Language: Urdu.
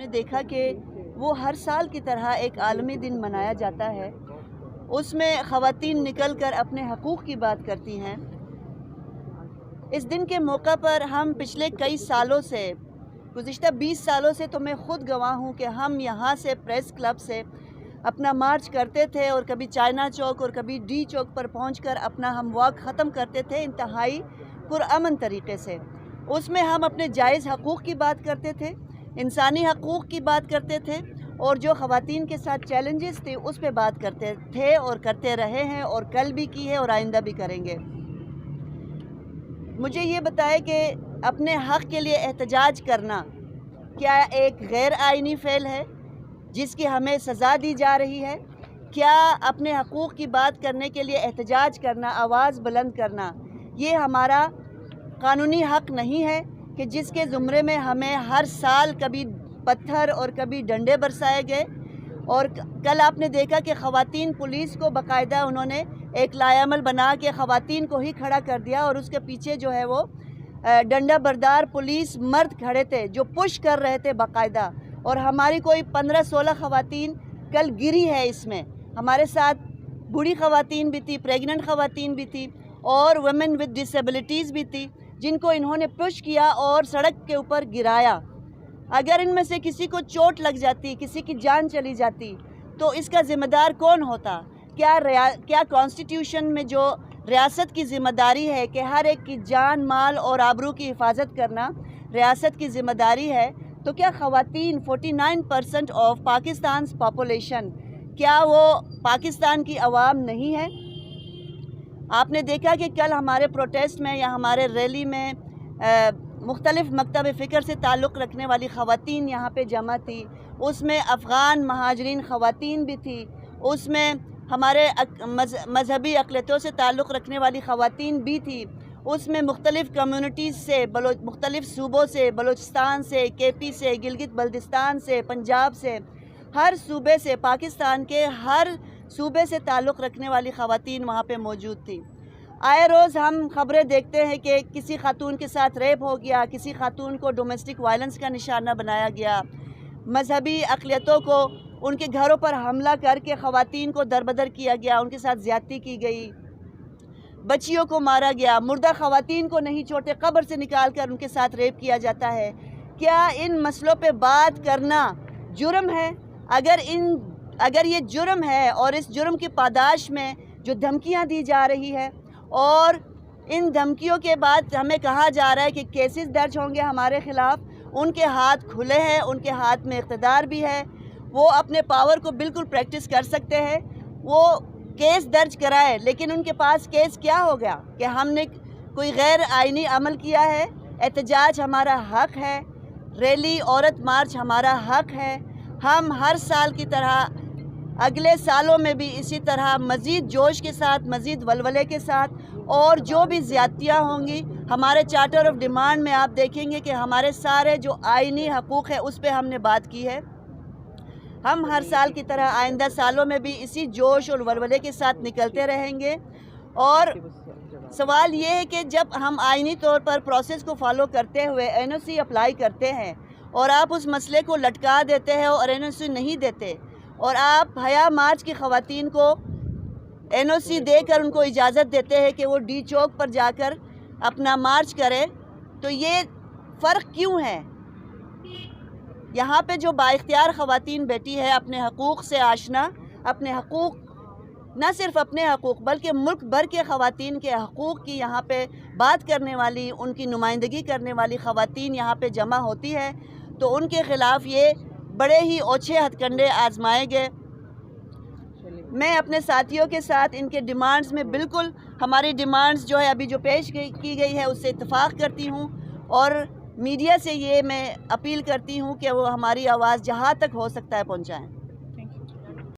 نے دیکھا کہ وہ ہر سال کی طرح ایک عالمی دن منایا جاتا ہے، اس میں خواتین نکل کر اپنے حقوق کی بات کرتی ہیں۔ اس دن کے موقع پر ہم پچھلے کئی سالوں سے، گزشتہ 20 سالوں سے تو میں خود گواہ ہوں کہ ہم یہاں سے پریس کلب سے اپنا مارچ کرتے تھے اور کبھی چائنا چوک اور کبھی ڈی چوک پر پہنچ کر اپنا ہم واک ختم کرتے تھے انتہائی پرامن طریقے سے۔ اس میں ہم اپنے جائز حقوق کی بات کرتے تھے، انسانی حقوق کی بات کرتے تھے، اور جو خواتین کے ساتھ چیلنجز تھے اس پہ بات کرتے تھے اور کرتے رہے ہیں، اور کل بھی کی ہے اور آئندہ بھی کریں گے۔ مجھے یہ بتائے کہ اپنے حق کے لیے احتجاج کرنا کیا ایک غیر آئینی فعل ہے جس کی ہمیں سزا دی جا رہی ہے؟ کیا اپنے حقوق کی بات کرنے کے لیے احتجاج کرنا، آواز بلند کرنا، یہ ہمارا قانونی حق نہیں ہے کہ جس کے زمرے میں ہمیں ہر سال کبھی پتھر اور کبھی ڈنڈے برسائے گئے؟ اور کل آپ نے دیکھا کہ خواتین پولیس کو باقاعدہ انہوں نے ایک لائے عمل بنا کے خواتین کو ہی کھڑا کر دیا، اور اس کے پیچھے جو ہے وہ ڈنڈا بردار پولیس مرد کھڑے تھے جو پش کر رہے تھے باقاعدہ، اور ہماری کوئی 15-16 خواتین کل گری ہے۔ اس میں ہمارے ساتھ بوڑھی خواتین بھی تھی، پریگننٹ خواتین بھی تھی، اور ویمن ود ڈسیبلٹیز بھی تھی، جن کو انہوں نے پش کیا اور سڑک کے اوپر گرایا۔ اگر ان میں سے کسی کو چوٹ لگ جاتی، کسی کی جان چلی جاتی، تو اس کا ذمہ دار کون ہوتا؟ کیا کانسٹیٹیوشن میں جو ریاست کی ذمہ داری ہے کہ ہر ایک کی جان، مال اور آبرو کی حفاظت کرنا ریاست کی ذمہ داری ہے، تو کیا خواتین 49% آف پاکستان's پاپولیشن، کیا وہ پاکستان کی عوام نہیں ہے؟ آپ نے دیکھا کہ کل ہمارے پروٹیسٹ میں یا ہمارے ریلی میں مختلف مکتب فکر سے تعلق رکھنے والی خواتین یہاں پہ جمع تھی، اس میں افغان مہاجرین خواتین بھی تھی، اس میں ہمارے مذہبی اقلیتوں سے تعلق رکھنے والی خواتین بھی تھی، اس میں مختلف کمیونٹیز سے، مختلف صوبوں سے، بلوچستان سے، کے پی سے، گلگت بلتستان سے، پنجاب سے، ہر صوبے سے، پاکستان کے ہر صوبے سے تعلق رکھنے والی خواتین وہاں پہ موجود تھی۔ آئے روز ہم خبریں دیکھتے ہیں کہ کسی خاتون کے ساتھ ریپ ہو گیا، کسی خاتون کو ڈومیسٹک وائلنس کا نشانہ بنایا گیا، مذہبی اقلیتوں کو ان کے گھروں پر حملہ کر کے خواتین کو دربدر کیا گیا، ان کے ساتھ زیادتی کی گئی، بچیوں کو مارا گیا، مردہ خواتین کو نہیں چھوڑتے، قبر سے نکال کر ان کے ساتھ ریپ کیا جاتا ہے۔ کیا ان مسئلوں پہ بات کرنا جرم ہے؟ اگر یہ جرم ہے، اور اس جرم کی پاداش میں جو دھمکیاں دی جا رہی ہے، اور ان دھمکیوں کے بعد ہمیں کہا جا رہا ہے کہ کیسز درج ہوں گے ہمارے خلاف، ان کے ہاتھ کھلے ہیں، ان کے ہاتھ میں اقتدار بھی ہے، وہ اپنے پاور کو بالکل پریکٹس کر سکتے ہیں، وہ کیس درج کرائے، لیکن ان کے پاس کیس کیا ہو گیا کہ ہم نے کوئی غیر آئینی عمل کیا ہے؟ احتجاج ہمارا حق ہے، ریلی، عورت مارچ ہمارا حق ہے۔ ہم ہر سال کی طرح اگلے سالوں میں بھی اسی طرح مزید جوش کے ساتھ، مزید ولولے کے ساتھ، اور جو بھی زیادتیاں ہوں گی، ہمارے چارٹر آف ڈیمانڈ میں آپ دیکھیں گے کہ ہمارے سارے جو آئینی حقوق ہیں اس پہ ہم نے بات کی ہے۔ ہم ہر سال کی طرح آئندہ سالوں میں بھی اسی جوش اور ولولے کے ساتھ نکلتے رہیں گے، اور سوال یہ ہے کہ جب ہم آئینی طور پر پروسیس کو فالو کرتے ہوئے این او سی اپلائی کرتے ہیں، اور آپ اس مسئلے کو لٹکا دیتے ہیں اور این او سی نہیں دیتے، اور آپ حیا مارچ کی خواتین کو این او سی دے کر ان کو اجازت دیتے ہیں کہ وہ ڈی چوک پر جا کر اپنا مارچ کریں، تو یہ فرق کیوں ہے؟ یہاں پہ جو با اختیار خواتین بیٹھی ہے اپنے حقوق سے آشنا، اپنے حقوق، نہ صرف اپنے حقوق بلکہ ملک بھر کے خواتین کے حقوق کی یہاں پہ بات کرنے والی، ان کی نمائندگی کرنے والی خواتین یہاں پہ جمع ہوتی ہے، تو ان کے خلاف یہ بڑے ہی اوچھے ہتھ کنڈے آزمائے گئے۔ میں اپنے ساتھیوں کے ساتھ ان کے ڈیمانڈز میں بالکل، ہماری ڈیمانڈز جو ہے ابھی جو پیش کی گئی ہے اس سے اتفاق کرتی ہوں، اور میڈیا سے یہ میں اپیل کرتی ہوں کہ وہ ہماری آواز جہاں تک ہو سکتا ہے پہنچائیں۔